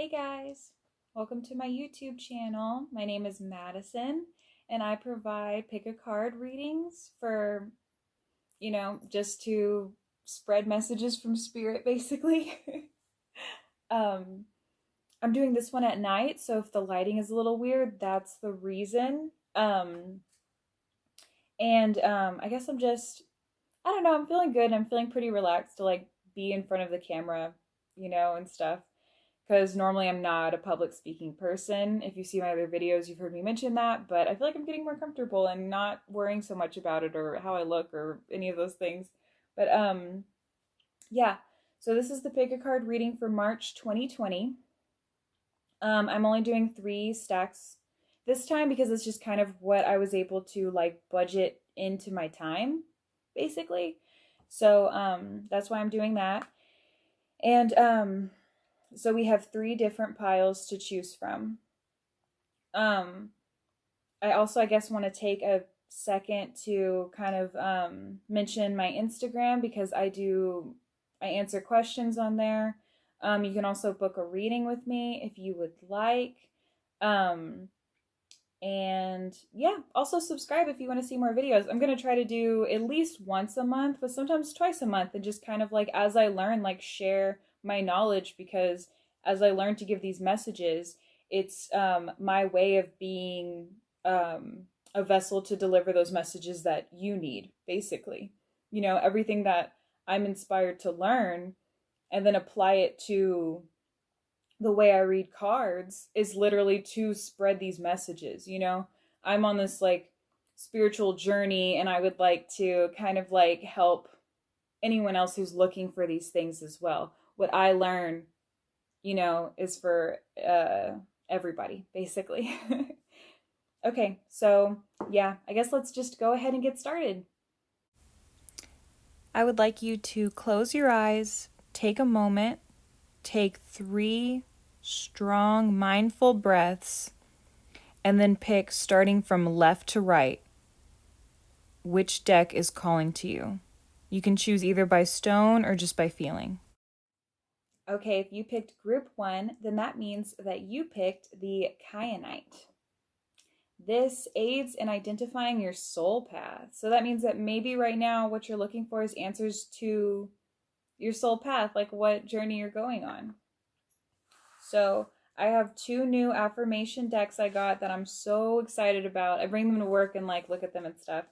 Hey guys, welcome to my YouTube channel. My name is Madison and I provide pick a card readings for, just to spread messages from spirit basically. um, I'm doing this one at night, so if the lighting is a little weird, that's the reason. And I guess I don't know, I'm feeling good. I'm feeling pretty relaxed to like be in front of the camera, and stuff. Because normally I'm not a public speaking person. If you see my other videos, you've heard me mention that, but I feel like I'm getting more comfortable and not worrying so much about it or how I look or any of those things. But yeah. So this is the pick a card reading for March 2020. I'm only doing 3 stacks this time because it's just kind of what I was able to like budget into my time, basically. So that's why I'm doing that. And so we have 3 different piles to choose from. Um, I also, I guess, want to take a second to kind of mention my Instagram because I answer questions on there. You can also book a reading with me if you would like. Um, and yeah, also subscribe if you want to see more videos. I'm going to try to do at least once a month, but sometimes twice a month, and just kind of like as I learn, like share my knowledge because as I learn to give these messages, it's my way of being a vessel to deliver those messages that you need, basically. Everything that I'm inspired to learn and then apply it to the way I read cards is literally to spread these messages. I'm on this like spiritual journey and I would like to kind of like help anyone else who's looking for these things as well. What I learn, is for everybody, basically. Okay, so yeah, I guess let's just go ahead and get started. I would like you to close your eyes, take a moment, take 3 strong, mindful breaths, and then pick, starting from left to right, which deck is calling to you. You can choose either by stone or just by feeling. Okay, if you picked group 1, then that means that you picked the Kyanite. This aids in identifying your soul path. So that means that maybe right now what you're looking for is answers to your soul path, like what journey you're going on. So I have 2 new affirmation decks I got that I'm so excited about. I bring them to work and like look at them and stuff.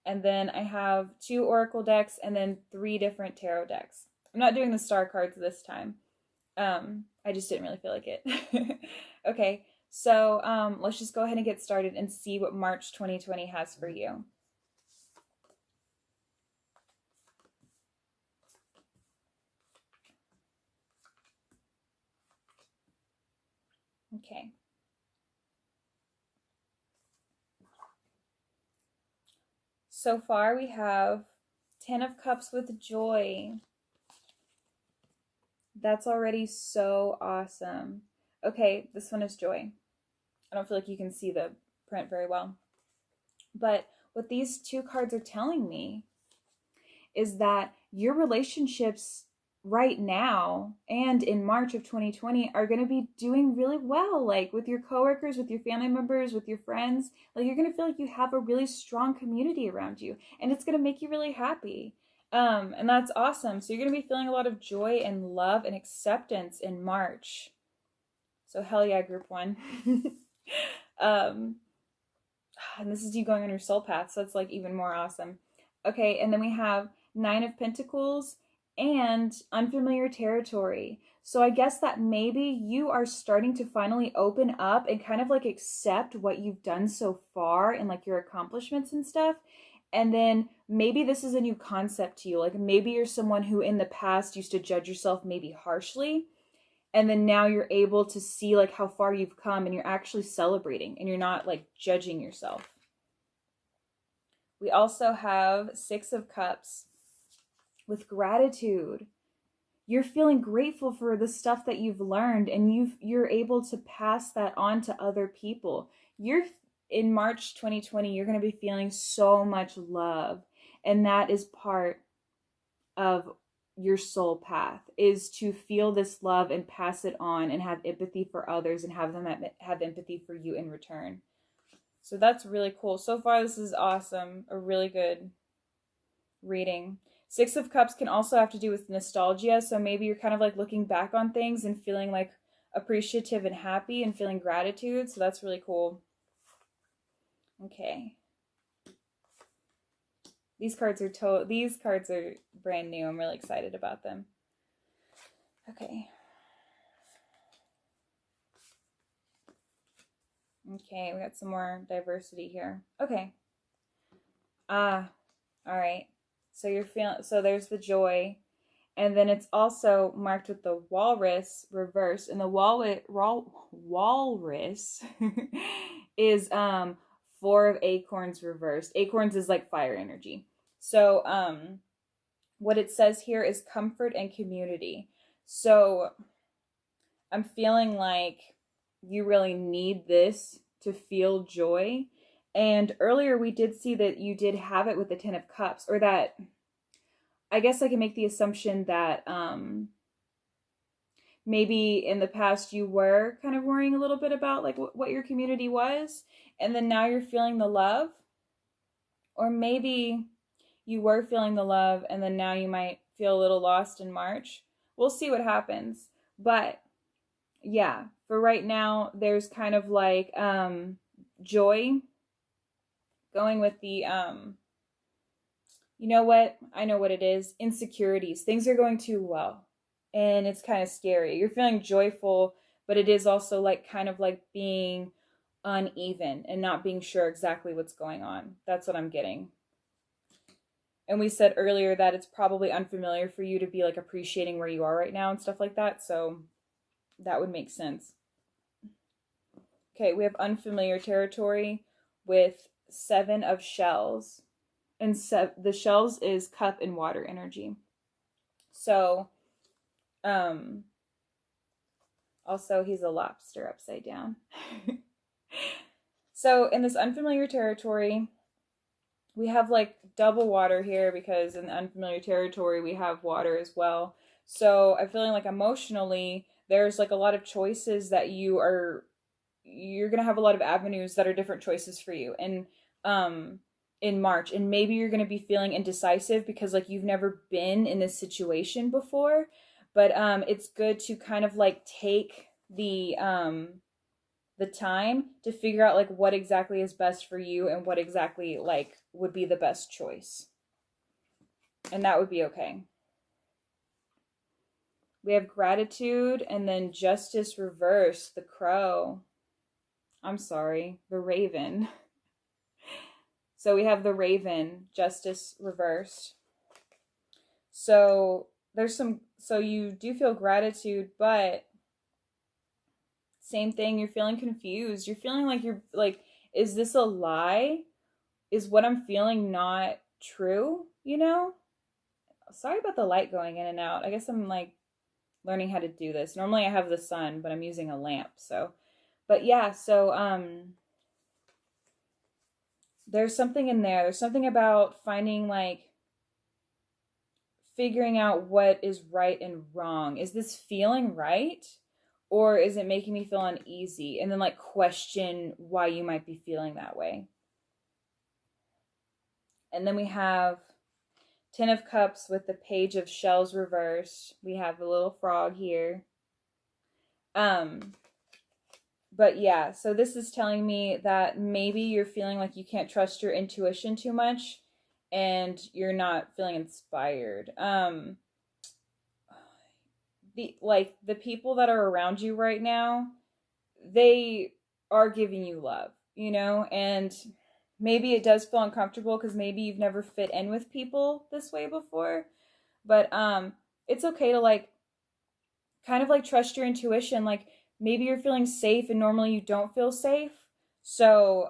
And then I have 2 oracle decks and then 3 different tarot decks. I'm not doing the star cards this time. I just didn't really feel like it. Okay, so let's just go ahead and get started and see what March 2020 has for you. Okay. So far we have 10 of Cups with joy. That's already so awesome. Okay, this one is joy. I don't feel like you can see the print very well. But what these 2 cards are telling me is that your relationships right now and in March of 2020 are going to be doing really well, like with your coworkers, with your family members, with your friends. Like you're going to feel like you have a really strong community around you and it's going to make you really happy. And that's awesome. So you're going to be feeling a lot of joy and love and acceptance in March. So hell yeah, group 1. um, and this is you going on your soul path, so it's like even more awesome. Okay, and then we have 9 of Pentacles and unfamiliar territory. So I guess that maybe you are starting to finally open up and kind of like accept what you've done so far and like your accomplishments and stuff. And then maybe this is a new concept to you. Like maybe you're someone who in the past used to judge yourself maybe harshly, and then now you're able to see like how far you've come and you're actually celebrating and you're not like judging yourself. We also have 6 of Cups with gratitude. You're feeling grateful for the stuff that you've learned and you're able to pass that on to other people. You're in March 2020, you're going to be feeling so much love, and that is part of your soul path, is to feel this love and pass it on and have empathy for others and have them have empathy for you in return. So that's really cool. So far, this is awesome. A really good reading. Six of Cups can also have to do with nostalgia. So maybe you're kind of like looking back on things and feeling like appreciative and happy and feeling gratitude. So that's really cool. Okay. These cards are brand new. I'm really excited about them. Okay. Okay, we got some more diversity here. Okay. All right. So you're feeling, so there's the joy, and then it's also marked with the walrus reversed, and the walrus is 4 of acorns reversed. Acorns is like fire energy. So what it says here is comfort and community. So I'm feeling like you really need this to feel joy. And earlier we did see that you did have it with the 10 of Cups, or that I guess I can make the assumption that maybe in the past you were kind of worrying a little bit about like what your community was, and then now you're feeling the love. Or maybe you were feeling the love and then now you might feel a little lost in March. We'll see what happens. But yeah, for right now, there's kind of like joy going with the you know what? I know what it is. Insecurities. Things are going too well. And it's kind of scary. You're feeling joyful, but it is also like kind of like being uneven and not being sure exactly what's going on. That's what I'm getting. And we said earlier that it's probably unfamiliar for you to be like appreciating where you are right now and stuff like that. So that would make sense. Okay, we have unfamiliar territory with 7 of shells. And the shells is cup and water energy. So, also he's a lobster upside down. So in this unfamiliar territory, we have like double water here, because in the unfamiliar territory we have water as well. So I'm feeling like emotionally there's like a lot of choices that you're gonna have a lot of avenues that are different choices for you. And in March, and maybe you're going to be feeling indecisive because like you've never been in this situation before. But it's good to kind of like take the time to figure out like what exactly is best for you and what exactly like would be the best choice, and that would be okay. We have gratitude, and then justice reversed, the crow. I'm sorry, the raven. So we have the raven, justice reversed. So so you do feel gratitude, but same thing, you're feeling confused. You're feeling like you're like, is this a lie? Is what I'm feeling not true? You know? Sorry about the light going in and out. I guess I'm like learning how to do this. Normally I have the sun, but I'm using a lamp. So, but yeah, so there's something in there. There's something about finding like figuring out what is right and wrong. Is this feeling right? Or is it making me feel uneasy? And then like question why you might be feeling that way. And then we have 10 of Cups with the Page of Shells reversed. We have a little frog here. But yeah, so this is telling me that maybe you're feeling like you can't trust your intuition too much and you're not feeling inspired. The people that are around you right now, they are giving you love, you know, and maybe it does feel uncomfortable because maybe you've never fit in with people this way before, but it's okay to like kind of like trust your intuition. Like maybe you're feeling safe and normally you don't feel safe. So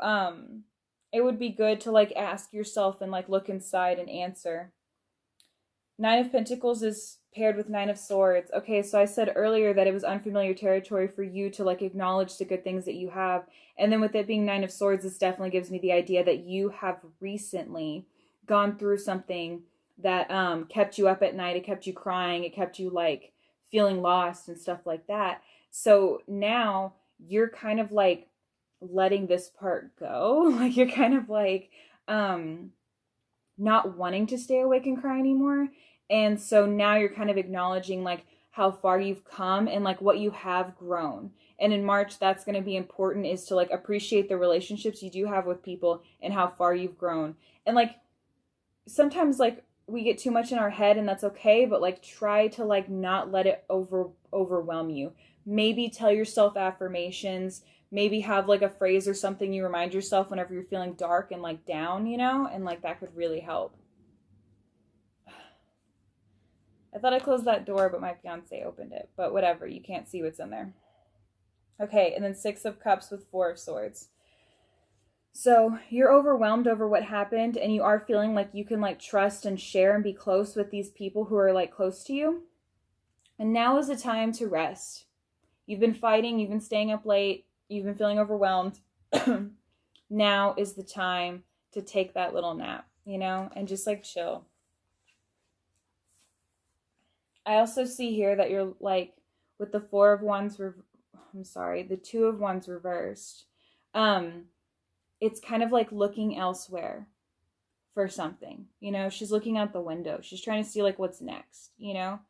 it would be good to like ask yourself and like look inside and answer. 9 of Pentacles is paired with 9 of Swords. Okay, so I said earlier that it was unfamiliar territory for you to like acknowledge the good things that you have. And then with it being 9 of Swords, this definitely gives me the idea that you have recently gone through something that kept you up at night, it kept you crying, it kept you like feeling lost and stuff like that. So now you're kind of like letting this part go. Like you're kind of like not wanting to stay awake and cry anymore. And so now you're kind of acknowledging like how far you've come and like what you have grown. And in March, that's going to be important, is to like appreciate the relationships you do have with people and how far you've grown. And like sometimes like we get too much in our head, and that's okay, but like try to like not let it overwhelm you. Maybe tell yourself affirmations, maybe have like a phrase or something you remind yourself whenever you're feeling dark and like down, you know, and like that could really help. I thought I closed that door, but my fiance opened it. But whatever, you can't see what's in there. Okay, and then 6 of Cups with 4 of Swords. So you're overwhelmed over what happened, and you are feeling like you can like trust and share and be close with these people who are like close to you. And now is the time to rest. You've been fighting, you've been staying up late, you've been feeling overwhelmed. Now is the time to take that little nap, you know, and just like chill. I also see here that you're like with the 4 of Wands, the 2 of Wands reversed. It's kind of like looking elsewhere for something, you know. She's looking out the window. She's trying to see like what's next, you know.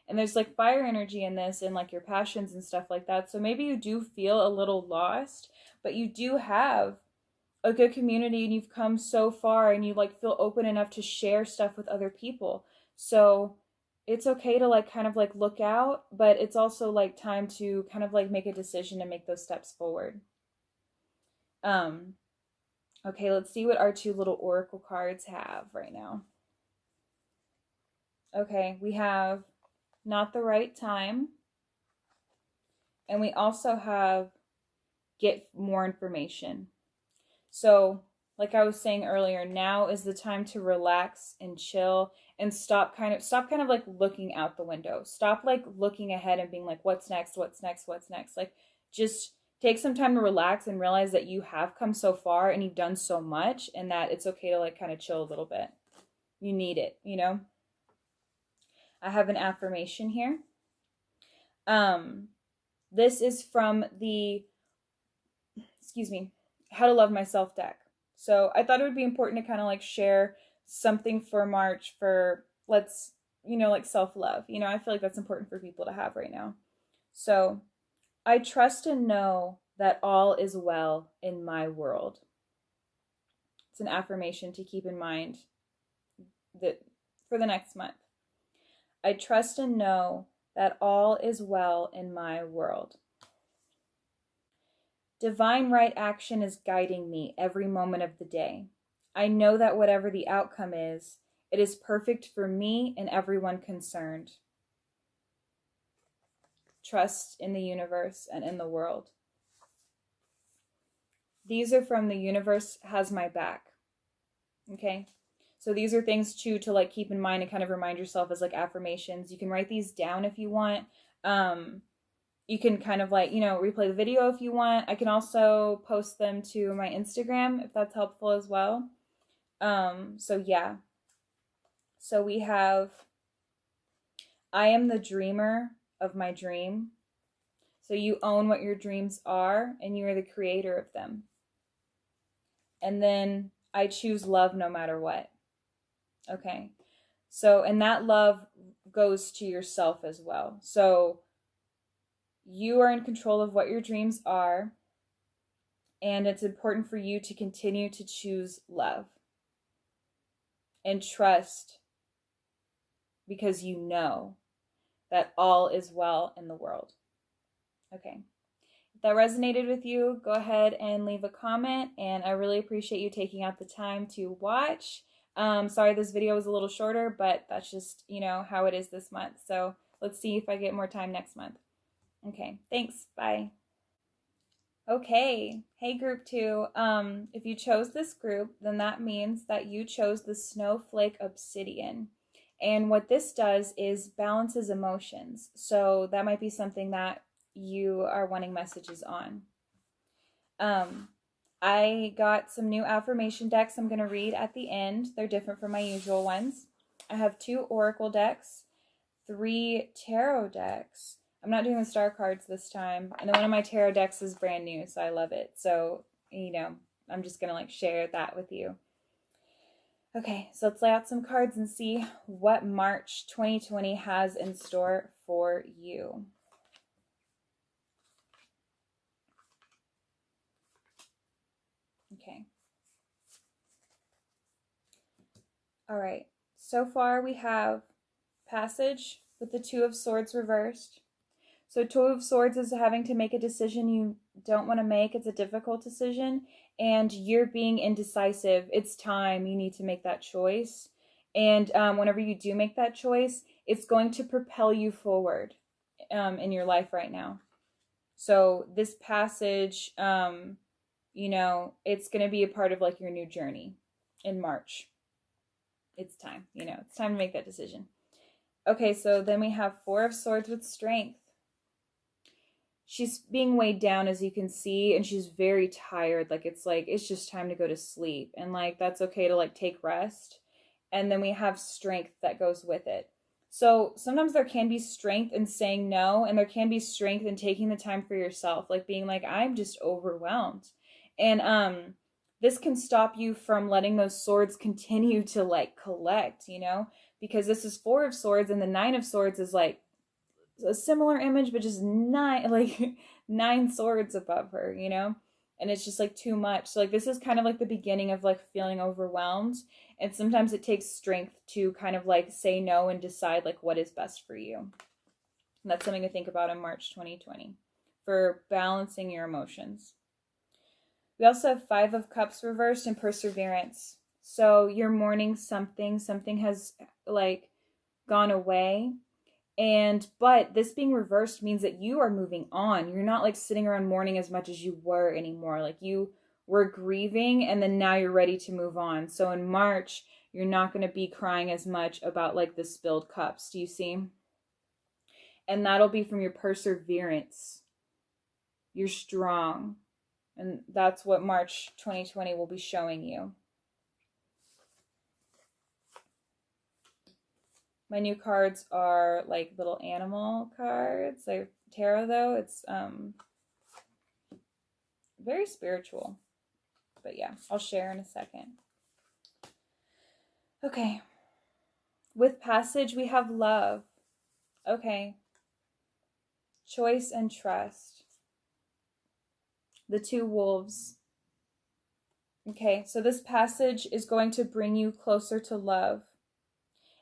And there's like fire energy in this, and like your passions and stuff like that. So maybe you do feel a little lost, but you do have a good community, and you've come so far, and you like feel open enough to share stuff with other people. So it's okay to like kind of like look out, but it's also like time to kind of like make a decision and make those steps forward. Okay, let's see what our 2 little oracle cards have right now. Okay, we have not the right time, and we also have get more information. So like I was saying earlier, now is the time to relax and chill and stop kind of like looking out the window. Stop like looking ahead and being like, what's next? Like just take some time to relax and realize that you have come so far and you've done so much, and that it's okay to like kind of chill a little bit. You need it, you know? I have an affirmation here. This is from the, How to Love Myself deck. So I thought it would be important to kind of like share something for March for like self-love. You know, I feel like that's important for people to have right now. So I trust and know that all is well in my world. It's an affirmation to keep in mind that for the next month. I trust and know that all is well in my world. Divine right action is guiding me every moment of the day. I know that whatever the outcome is, it is perfect for me and everyone concerned. Trust in the universe and in the world. These are from The Universe Has My Back. Okay? So these are things too to like keep in mind and kind of remind yourself as like affirmations. You can write these down if you want. You can kind of like, you know, replay the video if you want. I can also post them to my Instagram if that's helpful as well. So yeah. So we have, I am the dreamer of my dream. So you own what your dreams are, and you are the creator of them. And then I choose love no matter what. Okay. So, and that love goes to yourself as well. So you are in control of what your dreams are, and it's important for you to continue to choose love and trust, because you know that all is well in the world. Okay. If that resonated with you, go ahead and leave a comment, and I really appreciate you taking out the time to watch. Sorry this video was a little shorter, but that's just, you know, how it is this month. So let's see if I get more time next month. Okay, thanks. Bye. Okay, hey group 2. If you chose this group, then that means that you chose the Snowflake Obsidian. And what this does is balances emotions. So that might be something that you are wanting messages on. I got some new affirmation decks I'm going to read at the end. They're different from my usual ones. I have 2 oracle decks, 3 tarot decks. I'm not doing the star cards this time. And then one of my tarot decks is brand new, so I love it. So, I'm just going to share that with you. Okay, so let's lay out some cards and see what March 2020 has in store for you. Okay. All right. So far we have Passage with the Two of Swords reversed. So Two of Swords is having to make a decision you don't want to make. It's a difficult decision, and you're being indecisive. It's time. You need to make that choice. And whenever you do make that choice, it's going to propel you forward in your life right now. So this passage, it's going to be a part of your new journey in March. It's time. It's time to make that decision. Okay, so then we have Four of Swords with Strength. She's being weighed down, as you can see, and she's very tired. It's just time to go to sleep. And that's okay to take rest. And then we have strength that goes with it. So sometimes there can be strength in saying no, and there can be strength in taking the time for yourself, being I'm just overwhelmed. And this can stop you from letting those swords continue to collect, because this is Four of Swords, and the Nine of Swords is a similar image, but just nine swords above her, and it's just too much. So this is kind of the beginning of feeling overwhelmed, and sometimes it takes strength to kind of say no and decide what is best for you. And that's something to think about in March 2020 for balancing your emotions. We also have Five of Cups reversed and Perseverance. So you're mourning something has gone away. But this being reversed means that you are moving on. You're not sitting around mourning as much as you were anymore. You were grieving, and then now you're ready to move on. So in March, you're not going to be crying as much about the spilled cups. Do you see? And that'll be from your perseverance. You're strong. And that's what March 2020 will be showing you. My new cards are little animal cards. Tarot, though, it's very spiritual. But yeah, I'll share in a second. Okay. With Passage, we have Love. Okay. Choice and Trust. The Two Wolves. Okay, so this passage is going to bring you closer to love.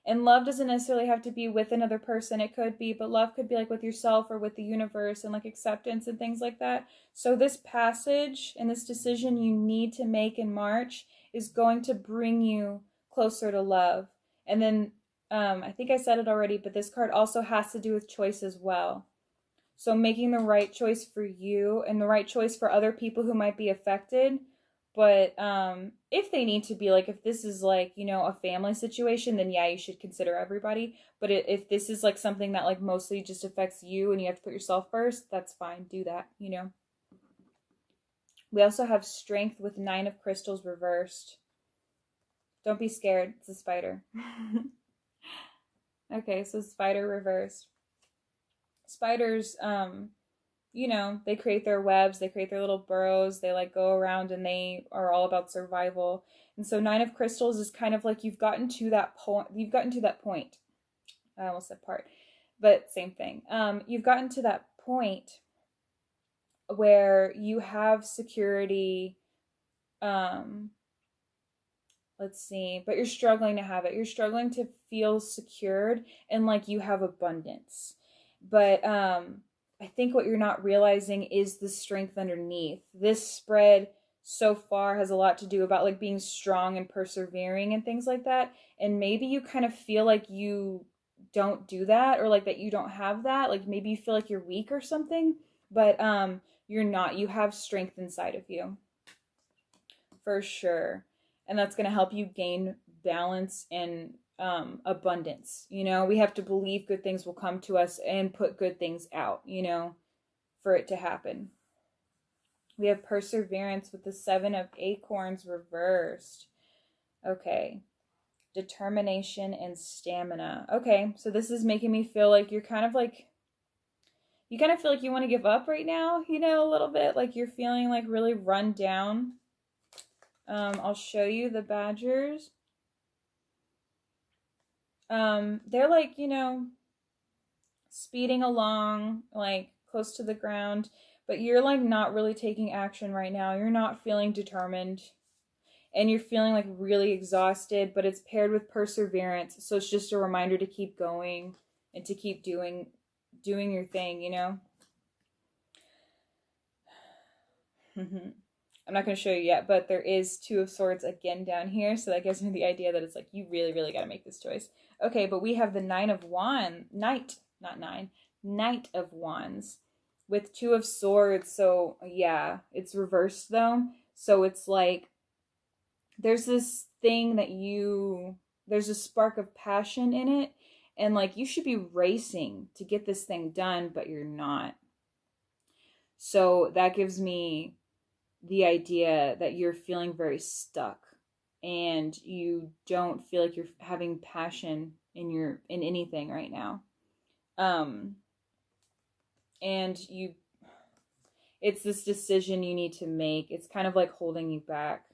And love doesn't necessarily have to be with another person. It could be, but love could be with yourself or with the universe and acceptance and things like that. So this passage and this decision you need to make in March is going to bring you closer to love. And then I think I said it already, but this card also has to do with choice as well. So making the right choice for you and the right choice for other people who might be affected. But if they need to be, if this is a family situation, then yeah, you should consider everybody. But if this is something that mostly just affects you and you have to put yourself first, that's fine. Do that, We also have Strength with Nine of Crystals reversed. Don't be scared. It's a spider. Okay, so spider reversed. Spiders, they create their webs, they create their little burrows, they go around, and they are all about survival. And so Nine of Crystals is kind of you've gotten to that point. I almost said part, but same thing. You've gotten to that point where you have security, let's see, but you're struggling to have it. You're struggling to feel secured and you have abundance. But I think what you're not realizing is the strength underneath. This spread so far has a lot to do about being strong and persevering and things like that. And maybe you kind of feel you don't do that, or that you don't have that. Maybe you feel you're weak or something, but you're not. You have strength inside of you. For sure. And that's going to help you gain balance and abundance. We have to believe good things will come to us and put good things out, for it to happen. We have Perseverance with the Seven of Acorns reversed. Okay. Determination and stamina. Okay, so this is making me feel like you're kind of like, you kind of feel like you want to give up right now, you know, a little bit. Like you're feeling like really run down. I'll show you the Badgers. They're like, you know, speeding along, like close to the ground, but you're like not really taking action right now. You're not feeling determined, and you're feeling like really exhausted, but it's paired with perseverance. So it's just a reminder to keep going and to keep doing your thing, you know? I'm not going to show you yet, but there is Two of Swords again down here, so that gives me the idea that it's like you really, really got to make this choice. Okay, but we have the Knight of Wands with Two of Swords. So yeah, it's reversed though. So it's like there's this thing that there's a spark of passion in it, and like you should be racing to get this thing done, but you're not. So that gives me the idea that you're feeling very stuck and you don't feel like you're having passion in anything right now. And it's this decision you need to make. It's kind of like holding you back.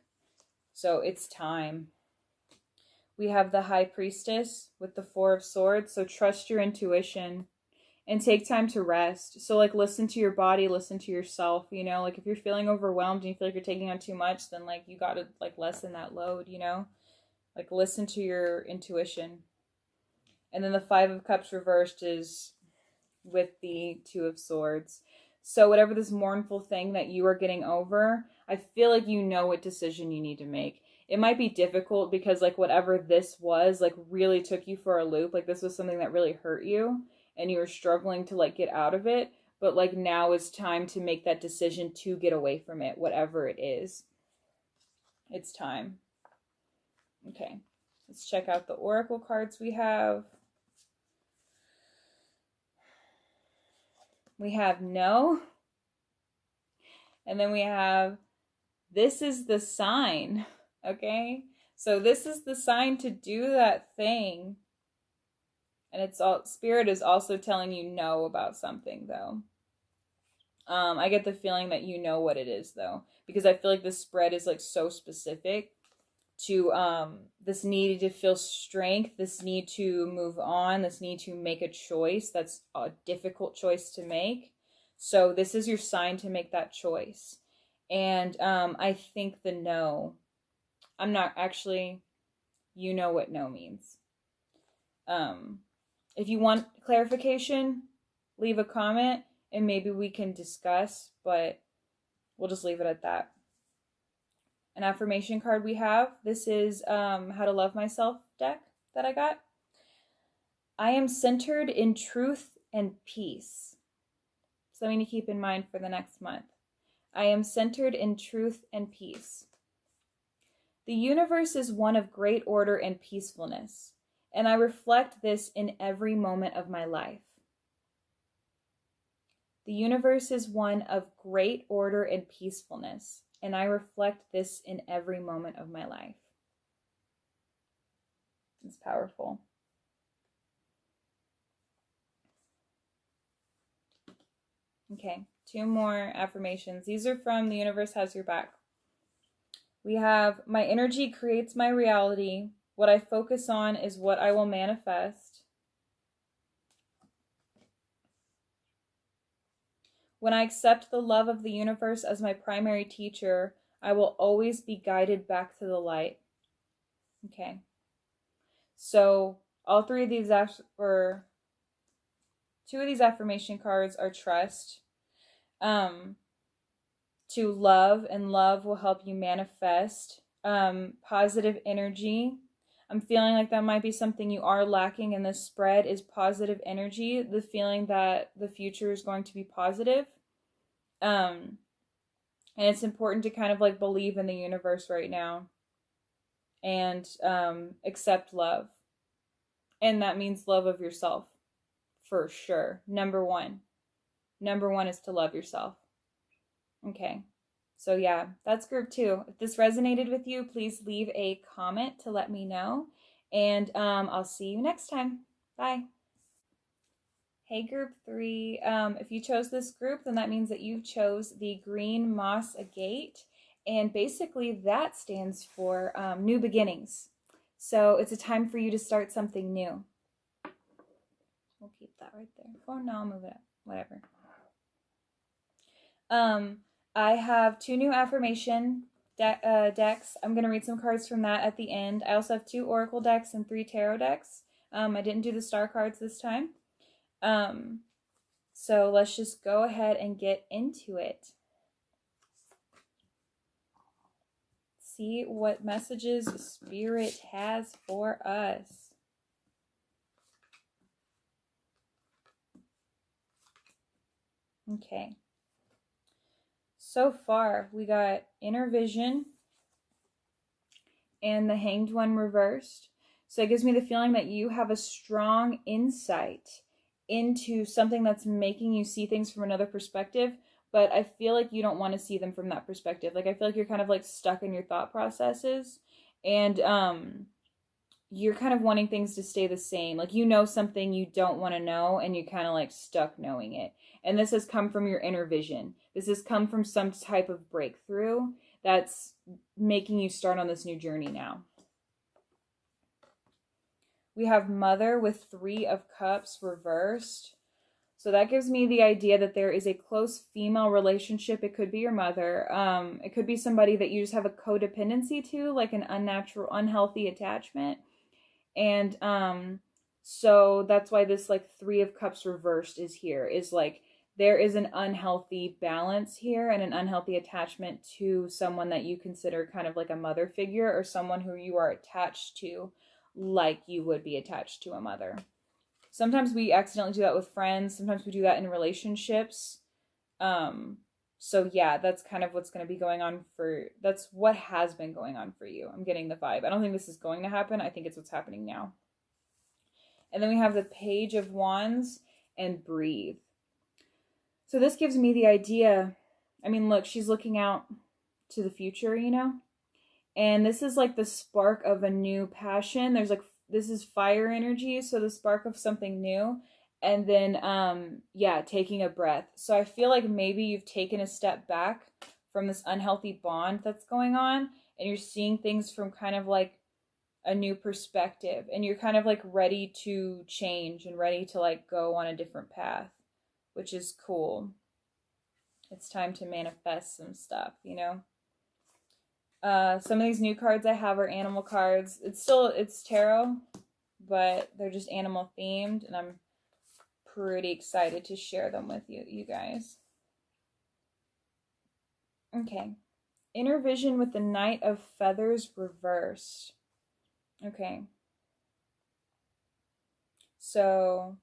So it's time. We have the High Priestess with the Four of Swords. So trust your intuition and take time to rest. So like listen to your body, listen to yourself, you know, like if you're feeling overwhelmed and you feel like you're taking on too much, then like you got to like lessen that load, you know, like listen to your intuition. And then the Five of Cups reversed is with the Two of Swords. So whatever this mournful thing that you are getting over, I feel like you know what decision you need to make. It might be difficult because like whatever this was like really took you for a loop. Like this was something that really hurt you and you were struggling to like get out of it, but like now is time to make that decision to get away from it, whatever it is. It's time. Okay, let's check out the oracle cards we have. We have no, and then we have this is the sign. Okay, so this is the sign to do that thing. And it's all, Spirit is also telling you no about something though. I get the feeling that you know what it is though, because I feel like this spread is like so specific to this need to feel strength, this need to move on, this need to make a choice that's a difficult choice to make. So this is your sign to make that choice. And I think the no, I'm not actually, you know what no means. If you want clarification, leave a comment and maybe we can discuss, but we'll just leave it at that. An affirmation card we have. This is How to Love Myself deck that I got. I am centered in truth and peace. Something to keep in mind for the next month. I am centered in truth and peace. The universe is one of great order and peacefulness, and I reflect this in every moment of my life. The universe is one of great order and peacefulness, and I reflect this in every moment of my life. It's powerful. Okay, 2 more affirmations. These are from The Universe Has Your Back. We have, my energy creates my reality. What I focus on is what I will manifest. When I accept the love of the universe as my primary teacher, I will always be guided back to the light. Okay. So all 3 of these, or 2 of these affirmation cards are trust. To love, and love will help you manifest. Positive energy. I'm feeling like that might be something you are lacking in this spread is positive energy, the feeling that the future is going to be positive. And it's important to kind of like believe in the universe right now and accept love. And that means love of yourself for sure. Number one is to love yourself. Okay. So yeah, that's group 2. If this resonated with you, please leave a comment to let me know. And I'll see you next time. Bye. Hey, group 3. If you chose this group, then that means that you chose the green moss agate. And basically, that stands for new beginnings. So it's a time for you to start something new. We'll keep that right there. Oh, no, I'll move it up. Whatever. I have 2 new affirmation decks. I'm going to read some cards from that at the end. I also have 2 oracle decks and 3 tarot decks. I didn't do the star cards this time. So let's just go ahead and get into it. See what messages Spirit has for us. Okay. So far, we got Inner Vision and the Hanged One reversed. So it gives me the feeling that you have a strong insight into something that's making you see things from another perspective, but I feel like you don't want to see them from that perspective. Like, I feel like you're kind of like stuck in your thought processes, and you're kind of wanting things to stay the same. Like, you know something you don't want to know, and you're kind of like stuck knowing it. And this has come from your inner vision. This has come from some type of breakthrough that's making you start on this new journey now. We have Mother with 3 of Cups reversed. So that gives me the idea that there is a close female relationship. It could be your mother. It could be somebody that you just have a codependency to, like an unnatural, unhealthy attachment. And so that's why this like 3 of Cups reversed is here. Is like there is an unhealthy balance here and an unhealthy attachment to someone that you consider kind of like a mother figure, or someone who you are attached to like you would be attached to a mother. Sometimes we accidentally do that with friends. Sometimes we do that in relationships. So yeah, that's kind of what's going to be going on that's what has been going on for you. I'm getting the vibe. I don't think this is going to happen. I think it's what's happening now. And then we have the Page of Wands and Breathe. So this gives me the idea, I mean, look, she's looking out to the future, you know? And this is like the spark of a new passion. There's like, this is fire energy, so the spark of something new. And then, yeah, taking a breath. So I feel like maybe you've taken a step back from this unhealthy bond that's going on, and you're seeing things from kind of like a new perspective, and you're kind of like ready to change and ready to like go on a different path, which is cool. It's time to manifest some stuff, you know? Some of these new cards I have are animal cards. It's tarot, but they're just animal themed, and I'm pretty excited to share them with you guys. Okay. Inner Vision with the Knight of Feathers reversed. Okay. So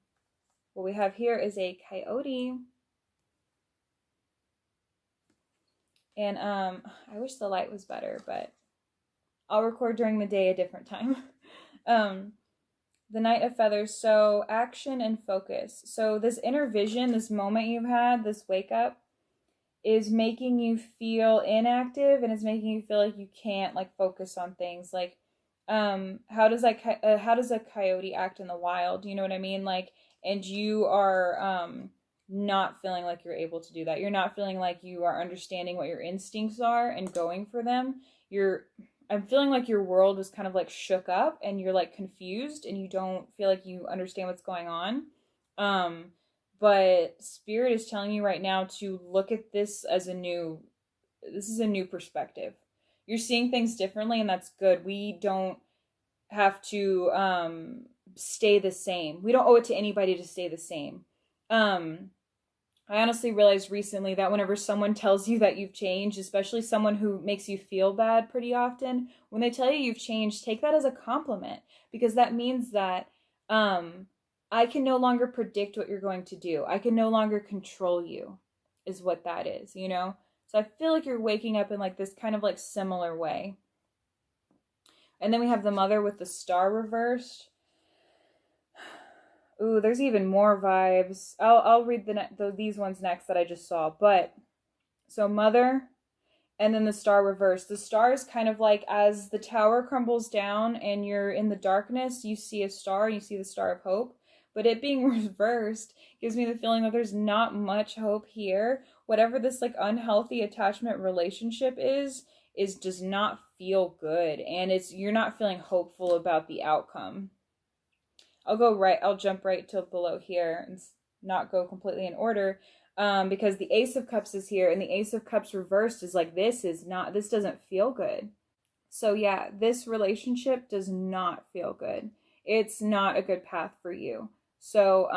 what we have here is a coyote. And I wish the light was better, but I'll record during the day a different time. The Knight of Feathers, so action and focus. So this inner vision, this moment you've had, this wake up, is making you feel inactive, and is making you feel like you can't like focus on things. Like, how does a coyote act in the wild? You know what I mean? Like, and you are not feeling like you're able to do that. You're not feeling like you are understanding what your instincts are and going for them. I'm feeling like your world is kind of like shook up, and you're like confused, and you don't feel like you understand what's going on. But Spirit is telling you right now to look at this as this is a new perspective. You're seeing things differently, and that's good. We don't have to stay the same. We don't owe it to anybody to stay the same. I honestly realized recently that whenever someone tells you that you've changed, especially someone who makes you feel bad pretty often, when they tell you you've changed, take that as a compliment, because that means that I can no longer predict what you're going to do. I can no longer control you, is what that is, you know? So I feel like you're waking up in like this kind of like similar way. And then we have the Mother with the Star reversed. Ooh, there's even more vibes. I'll read these ones next that I just saw. But so Mother and then the star reversed. The star is kind of like as the tower crumbles down and you're in the darkness, you see a star, you see the star of hope. But it being reversed gives me the feeling that there's not much hope here. Whatever this like unhealthy attachment relationship is does not feel good, and you're not feeling hopeful about the outcome. I'll jump right to below here and not go completely in order. Because the Ace of Cups is here, and the Ace of Cups reversed is like, this doesn't feel good. So yeah, this relationship does not feel good. It's not a good path for you. So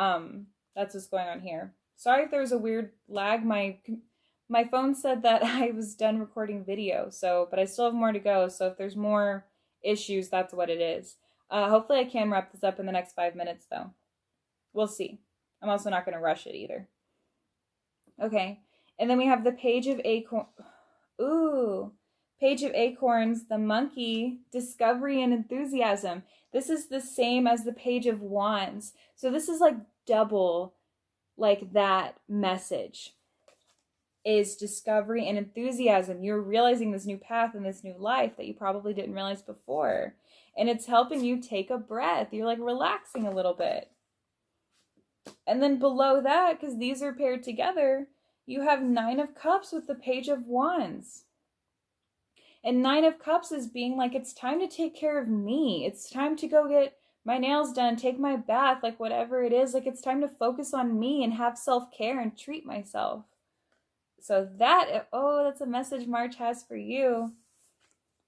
that's what's going on here. Sorry if there was a weird lag. My phone said that I was done recording video, but I still have more to go. So if there's more issues, that's what it is. Hopefully I can wrap this up in the next 5 minutes, though. We'll see. I'm also not going to rush it either. Okay, and then we have the Page of Acorns. Ooh, Page of Acorns, the monkey, discovery and enthusiasm. This is the same as the Page of Wands. So this is like double like that message is discovery and enthusiasm. You're realizing this new path and this new life that you probably didn't realize before. And it's helping you take a breath. You're like relaxing a little bit. And then below that, because these are paired together, you have Nine of Cups with the Page of Wands. And Nine of Cups is being like, it's time to take care of me. It's time to go get my nails done, take my bath, like whatever it is. Like it's time to focus on me and have self-care and treat myself. So that's a message March has for you.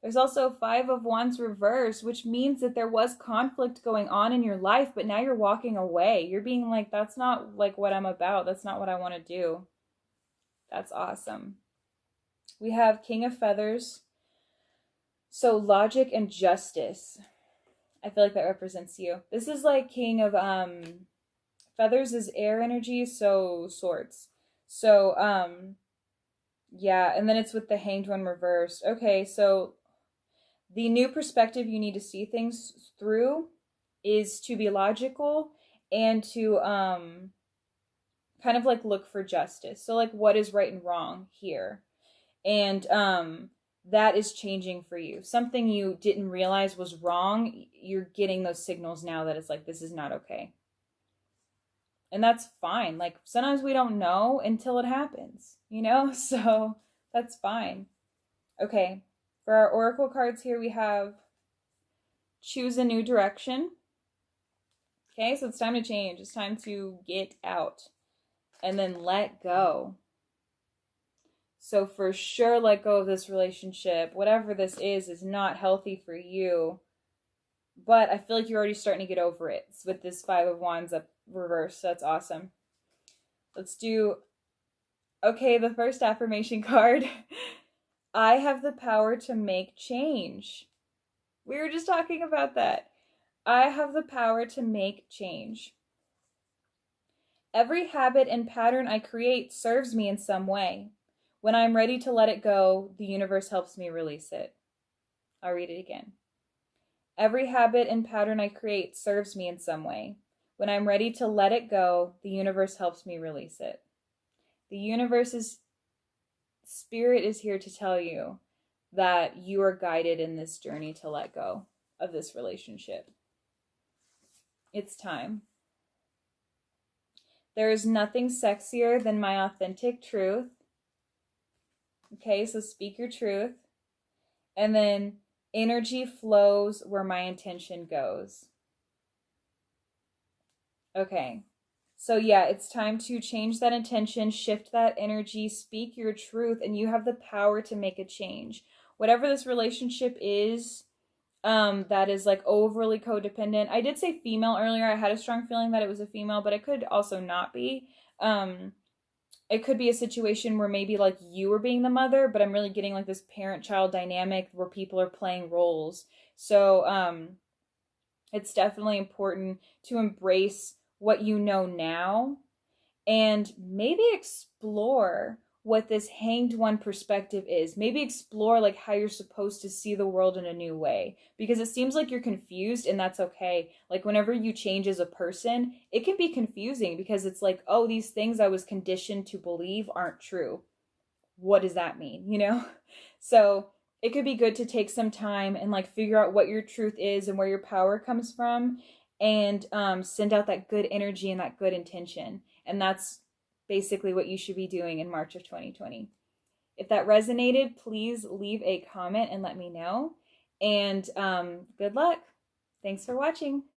There's also Five of Wands reversed, which means that there was conflict going on in your life, but now you're walking away. You're being like, that's not like what I'm about. That's not what I want to do. That's awesome. We have King of Feathers. So logic and justice. I feel like that represents you. This is like King of Feathers is air energy, so swords. So yeah, and then it's with the Hanged One reversed. Okay, so the new perspective you need to see things through is to be logical and to kind of like look for justice. So like what is right and wrong here. And that is changing for you. Something you didn't realize was wrong, you're getting those signals now that it's like, this is not okay. And that's fine. Like sometimes we don't know until it happens, you know? So that's fine. Okay. For our oracle cards here, we have choose a new direction. Okay, so it's time to change. It's time to get out. And then let go. So for sure, let go of this relationship. Whatever this is not healthy for you. But I feel like you're already starting to get over it with this Five of Wands up reverse. So that's awesome. Let's do, okay, the first affirmation card. I have the power to make change. We were just talking about that. I have the power to make change. Every habit and pattern I create serves me in some way. When I'm ready to let it go, the universe helps me release it. I'll read it again. Every habit and pattern I create serves me in some way. When I'm ready to let it go, the universe helps me release it. The universe's spirit is here to tell you that you are guided in this journey to let go of this relationship. It's time. There is nothing sexier than my authentic truth. Okay, so speak your truth. And then energy flows where my intention goes. Okay, so yeah, it's time to change that intention, shift that energy, speak your truth, and you have the power to make a change. Whatever this relationship is, that is like overly codependent. I did say female earlier. I had a strong feeling that it was a female, but it could also not be. It could be a situation where maybe like you were being the mother, but I'm really getting like this parent-child dynamic where people are playing roles. So it's definitely important to embrace what you know now and maybe explore what this Hanged One perspective is. Maybe explore like how you're supposed to see the world in a new way, because it seems like you're confused, and that's okay. Like whenever you change as a person, it can be confusing because it's like, oh, these things I was conditioned to believe aren't true. what does that mean, you know? So it could be good to take some time and like figure out what your truth is and where your power comes from, and send out that good energy and that good intention. And that's basically what you should be doing in March of 2020. If that resonated, please leave a comment and let me know. And good luck. Thanks for watching.